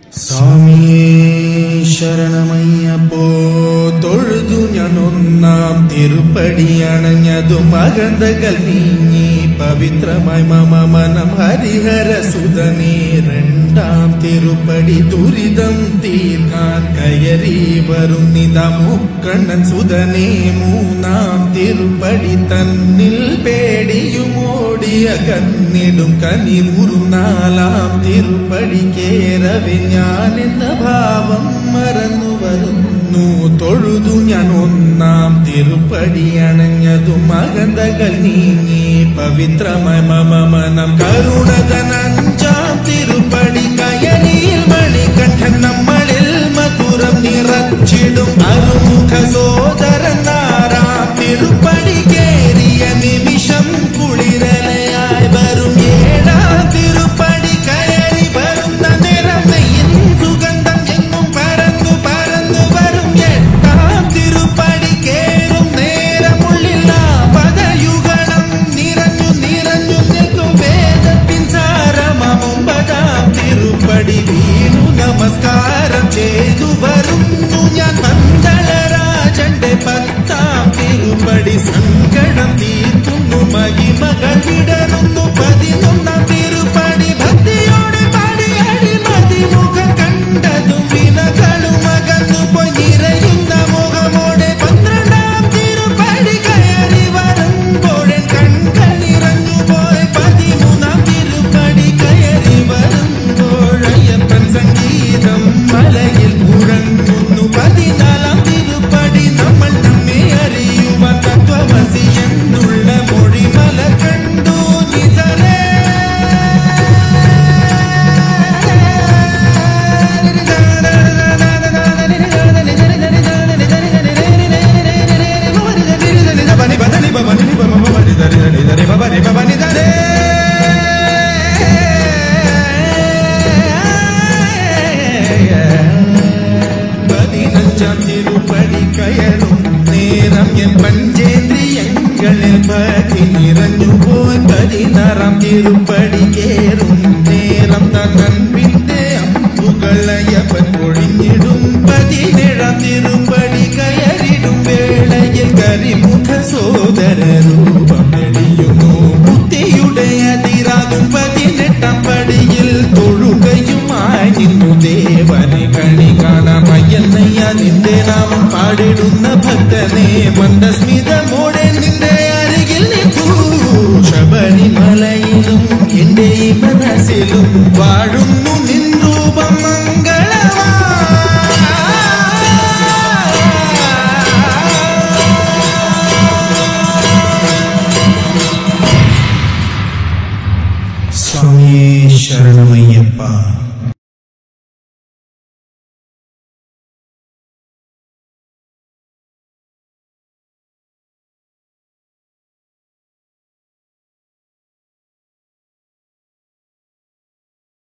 സ്വാമിയേ ശരണമയ്യപ്പോ തൊഴുതു ഞാൻ ഒന്നാം തിരുപ്പടി അണഞ്ഞതു മകന്തകൾ നീങ്ങി പവിത്രമായി മമ മനം ഹരിഹര സുതനേ രണ്ടാം തിരുപ്പടി ദുരിതം തീർക്കാൻ കയറി വരുന്നിത മുക്കണ്ണൻ സുതനേ മൂന്നാം തിരുപ്പടി തന്നിൽ പേടിയുമോടിയ കന്നിടും കനിമുറും നാലാം തിരുപ്പടി കേരവെ ഞാൻ എന്ന ഭാവം മറന്നു വരുന്നു തൊഴുതു ഞാൻ ഒന്നാം തിരുപ്പടി അണഞ്ഞതു മകന്തകൾ നീങ്ങി പവിത്രമായ മമ മനം കരുണതൻ അഞ്ചാം തിരുപ്പടി കയനിയിൽ മണികണ്ഠൻ നമ്മളിൽ മധുരം നിറച്ചിടും അറുമുഖ സോദരൻ ആറാം തിരുപ്പടി കേറിയ നിമിഷം കുളിരലയായി വരും ഏഴാം തിരുപ്പടി കയറി വരുന്ന നിറം നെയ്യും സുഗന്ധം എങ്ങും പരന്നു പരന്നു വരും എട്ടാം തിരുപ്പടി കേറും നേരമുള്ളില്ല പദയുഗണം നിറഞ്ഞു നിറഞ്ഞു നിൽക്കും വേദത്തിൻ സാരമാം ഒമ്പതാം തിരുപ്പടി വീണു നമസ്കാരം ചെയ്തു വരുന്നു ഞാൻ പന്തളരാജന്റെ പത്താം തിരുപ്പടി സങ്കടം തീർക്കുന്നു മഹിമകൾ വിടരുന്നു പതിനൊന്നാം തിരുപ്പടി ഭക്തിയോടെ പാടി അടിമതിമുഖം കണ്ടതും വിനകളും അകന്നു പോയി നിറയുന്ന മുഖമോടെ പന്ത്രണ്ടാം തിരുപ്പടി കയറി വരുമ്പോഴൻ കൺകൾ നിറഞ്ഞു പോയി പതിമൂന്നാം തിരുപ്പടി കയറി വരുമ്പോഴയ്യപ്പൻ സംഗീതം മലയിൽ മുഴങ്ങുന്നു പതിനാലാം തിരുപ്പടി നമ്മൾ നമ്മെ അറിയുവാൻ തത്വമസി എന്നുള്ള മൊഴിമല കണ്ടു നിസരേ പതിനഞ്ചാം തിരുപ്പടി കയറും നേരം എൻ പഞ്ചേന്ദ്രിയങ്ങളിൽ ഭക്തി നിറഞ്ഞു പോയി പതിനാറാം തിരുപ്പടി കേറും നേരം തന്നൻപിന്റെ അമ്പുകളയപ്പൻ പൊഴിഞ്ഞിടും പതിനേഴാം തിരുപ്പടി കയറിടും വേളയിൽ കരിമുഖ സോദര രൂപം തെളിയുന്നു ബുദ്ധിയുടെ അതിരാകും പതിനെട്ടാം പടിയിൽ തൊഴുകയുമായി നിന്നു ദേവനെ കണി കാണാമയ്യന്നയ്യ നിന്റെ നാമം പാടിടുന്ന ഭക്തനെ മന്ദസ്മിതമോടെ നിന്റെ അരികിൽ നിൽക്കൂ ശബരിമലയിലും എന്റെ ഈ മനസ്സിലും വാഴുന്നു നിൻ രൂപം മംഗളമാ സ്വാമിയേ ശരണമയ്യപ്പ.